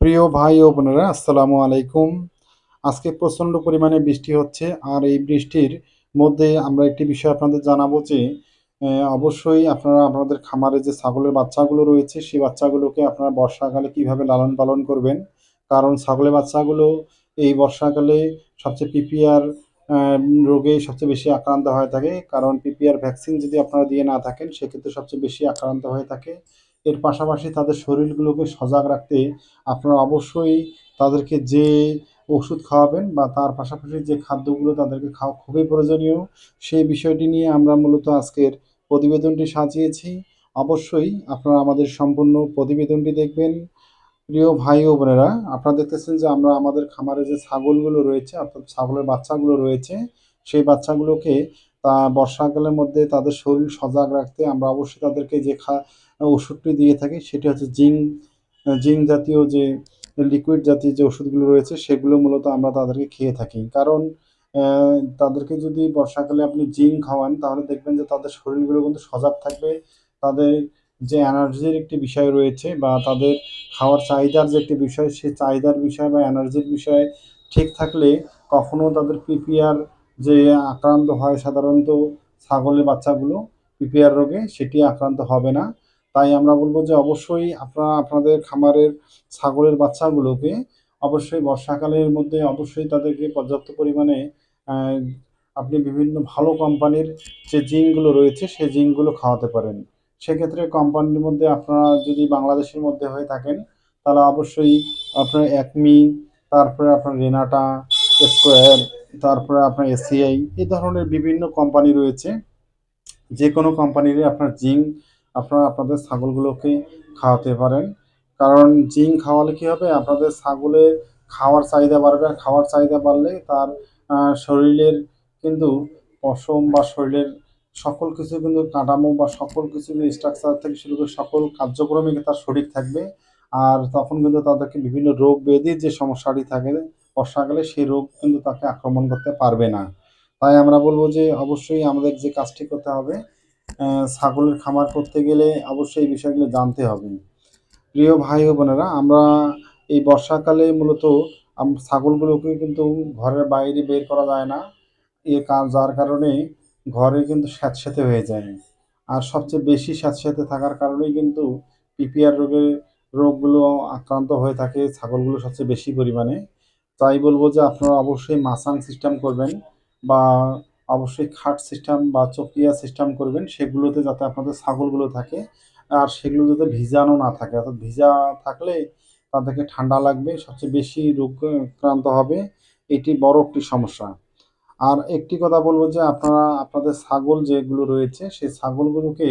প্রিয় ভাই ও বোনেরা, আসসালামু আলাইকুম। আজকে প্রচণ্ড পরিমাণে বৃষ্টি হচ্ছে। আর এই বৃষ্টির মধ্যে আমরা একটি বিষয় আপনাদের জানাবো যে অবশ্যই আপনারা আপনাদের খামারে যে ছাগলের বাচ্চাগুলো রয়েছে সেই বাচ্চাগুলোকে আপনারা বর্ষাকালে কীভাবে লালন পালন করবেন। কারণ ছাগলের বাচ্চাগুলো এই বর্ষাকালে সবচেয়ে পিপিআর রোগে সবচেয়ে বেশি আক্রান্ত হয়ে থাকে। কারণ পিপিআর ভ্যাকসিন যদি আপনারা দিয়ে না থাকেন সেক্ষেত্রে সবচেয়ে বেশি আক্রান্ত হয়ে থাকে। এর পাশাপাশি তাদের শরীরগুলোকে সজাগ রাখতে আপনারা অবশ্যই তাদেরকে যে ওষুধ খাওয়াবেন বা তার পাশাপাশি যে খাদ্যগুলো তাদেরকে খাওয়া খুবই প্রয়োজনীয়, সেই বিষয়টি নিয়ে আমরা মূলত আজকের প্রতিবেদনটি সাজিয়েছি। অবশ্যই আপনারা আমাদের সম্পূর্ণ প্রতিবেদনটি দেখবেন। প্রিয় ভাই ও বোনেরা, আপনারা দেখতেছেন যে আমরা আমাদের খামারে যে ছাগলগুলো রয়েছে অর্থাৎ ছাগলের বাচ্চাগুলো রয়েছে, সেই বাচ্চাগুলোকে বর্ষাকালের মধ্যে তাদের শরীর সজাগ রাখতে আমরা অবশ্যই তাদেরকে যে ওষুধটি দিয়ে থাকি সেটি হচ্ছে জিঙ্ক জাতীয় যে লিকুইড জাতীয় যে ওষুধগুলো রয়েছে সেগুলো মূলত আমরা তাদেরকে খেয়ে থাকি। কারণ তাদেরকে যদি বর্ষাকালে আপনি জিঙ্ক খাওয়ান তাহলে দেখবেন যে তাদের শরীরগুলো কিন্তু সজাগ থাকবে। তাদের যে এনার্জির একটি বিষয় রয়েছে বা তাদের খাওয়ার চাহিদার যে একটি বিষয়, সেই চাহিদার বিষয় বা এনার্জির বিষয় ঠিক থাকলে কখনো তাদের পিপিআর যে আক্রান্ত হয় সাধারণত ছাগলের বাচ্চাগুলো পিপিআর রোগে, সেটি আক্রান্ত হবে না। তাই আমরা বলব যে অবশ্যই আপনারা আপনাদের খামারের ছাগলের বাচ্চাগুলোকে অবশ্যই বর্ষাকালের মধ্যে অবশ্যই তাদেরকে পর্যাপ্ত পরিমাণে আপনি বিভিন্ন ভালো কোম্পানির যে জিঙ্কগুলো রয়েছে সেই জিঙ্কগুলো খাওয়াতে পারেন। সেক্ষেত্রে কোম্পানির মধ্যে আপনারা যদি বাংলাদেশের মধ্যে হয়ে থাকেন তাহলে অবশ্যই আপনার অ্যাকমি, তারপরে আপনার রেনাটা, স্কোয়ার, তারপরে আপনার এসিআই, এই ধরনের বিভিন্ন কোম্পানি রয়েছে। যে কোনো কোম্পানিরই আপনার জিঙ্ক আপনারা আপনাদের ছাগলগুলোকে খাওয়াতে পারেন। কারণ জিঙ্ক খাওয়ালে কী হবে, আপনাদের ছাগলের খাওয়ার চাহিদা বাড়বে। আর খাওয়ার চাহিদা বাড়লে তার শরীরের কিন্তু পশম বা শরীরের সকল কিছু কিন্তু কাঠামো বা সকল কিছু স্ট্রাকচার থেকে শুরু করে সকল কার্যক্রমে তার সঠিক থাকবে। আর তখন কিন্তু তাদেরকে বিভিন্ন রোগ ব্যাধির যে সমস্যাটি থাকে বর্ষাকালে, সেই রোগ কিন্তু তাকে আক্রমণ করতে পারবে না। তাই আমরা বলব যে অবশ্যই আমাদের যে কাজটি করতে হবে, ছাগলের খামার করতে গেলে অবশ্যই এই বিষয়গুলো জানতে হবে। প্রিয় ভাই ও বোনেরা, আমরা এই বর্ষাকালে মূলত ছাগলগুলোকে কিন্তু ঘরের বাইরে বের করা যায় না। যার কারণে ঘরে কিন্তু স্যাঁতসেঁতে হয়ে যায়। আর সবচেয়ে বেশি স্যাঁতসেঁতে থাকার কারণেই কিন্তু পিপিআর রোগগুলো আক্রান্ত হয়ে থাকে ছাগলগুলো সবচেয়ে বেশি পরিমাণে। তাই বলব যে আপনারা অবশ্যই মাচাং সিস্টেম করবেন বা অবশ্যই খাট সিস্টেম বা চকিয়া সিস্টেম করবেন, সেগুলোতে যাতে আপনাদের ছাগলগুলো থাকে। আর সেগুলো যাতে ভিজানো না থাকে, অর্থাৎ ভিজা থাকলে তাদেরকে ঠান্ডা লাগবে, সবচেয়ে বেশি রোগাক্রান্ত হবে। এটি বড় একটি সমস্যা। আর একটি কথা বলব যে আপনারা আপনাদের ছাগল যেগুলো রয়েছে সেই ছাগলগুলোকে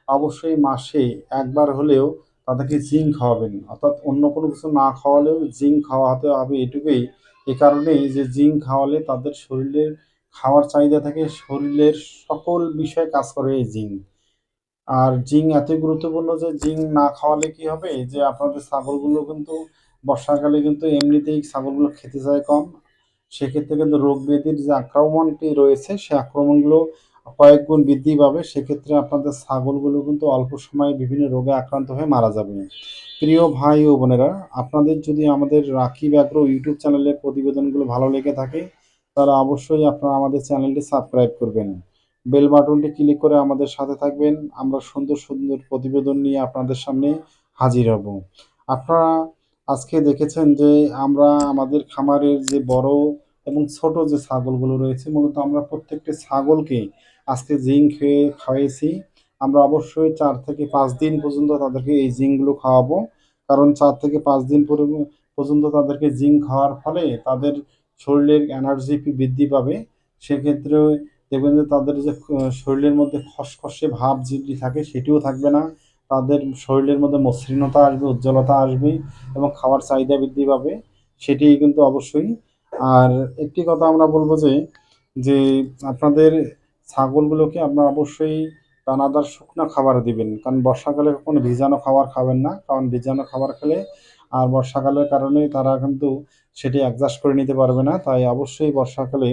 অবশ্যই মাসে একবার হলেও তাদেরকে জিঙ্ক খাওয়াবেন। অর্থাৎ অন্য কোনো কিছু না খাওয়ালেও জিঙ্ক খাওয়াতে হবে এটুকুই। এ কারণেই যে জিঙ্ক খাওয়ালে তাদের শরীরের খাওয়ার চাহিদা থেকে শরীরের সকল বিষয়ে কাজ করে এই জিঙ্ক। আর জিঙ্ক এতই গুরুত্বপূর্ণ যে জিঙ্ক না খাওয়ালে কী হবে, যে আপনাদের ছাগলগুলো কিন্তু বর্ষাকালে কিন্তু এমনিতেই ছাগলগুলো খেতে চায় কম। সেক্ষেত্রে কিন্তু রোগ ব্যাধির যে আক্রমণটি রয়েছে সেই আক্রমণগুলো কয়েক গুণ বৃদ্ধি পাবে। সেক্ষেত্রে আপনাদের ছাগলগুলো কিন্তু অল্প সময়ে বিভিন্ন রোগে আক্রান্ত হয়ে মারা যাবে। প্রিয় ভাই ও বোনেরা, আপনাদের যদি আমাদের রাকিব অ্যাগ্রো ইউটিউব চ্যানেলের প্রতিবেদনগুলো ভালো লেগে থাকে তাহলে অবশ্যই আপনারা আমাদের চ্যানেলটি সাবস্ক্রাইব করবেন। বেল বাটনটি ক্লিক করে আমাদের সাথে থাকবেন। আমরা সুন্দর সুন্দর প্রতিবেদন নিয়ে আপনাদের সামনে হাজির হব। আপনারা আজকে দেখেছেন যে আমরা আমাদের খামারের যে বড় এবং ছোট যে ছাগলগুলো রয়েছে, মূলত আমরা প্রত্যেকটি ছাগলকে আজকে জিঙ্ক খাইয়েছি। আমরা অবশ্যই ৪ থেকে ৫ দিন পর্যন্ত তাদেরকে এই জিঙ্কগুলো খাওয়াবো। কারণ ৪ থেকে ৫ দিন পর্যন্ত তাদেরকে জিঙ্ক খাওয়ার ফলে তাদের শরীরের এনার্জি বৃদ্ধি পাবে। সেক্ষেত্রে দেখবেন যে তাদের যে শরীরের মধ্যে খসখসে ভাব যেটি থাকে সেটিও থাকবে না। তাদের শরীরের মধ্যে মসৃণতা আসবে, উজ্জ্বলতা আসবে এবং খাওয়ার চাহিদা বৃদ্ধি পাবে। সেটি কিন্তু অবশ্যই। আর একটি কথা আমরা বলব যে আপনাদের ছাগলগুলোকে আপনারা অবশ্যই দানাদার শুকনো খাবার দিবেন। কারণ বর্ষাকালে কখনো ভিজানো খাবার খাবেন না। কারণ ভিজানো খাবার খেলে আর বর্ষাকালের কারণে তারা কিন্তু সেটি অ্যাডজাস্ট করে নিতে পারবে না। তাই অবশ্যই বর্ষাকালে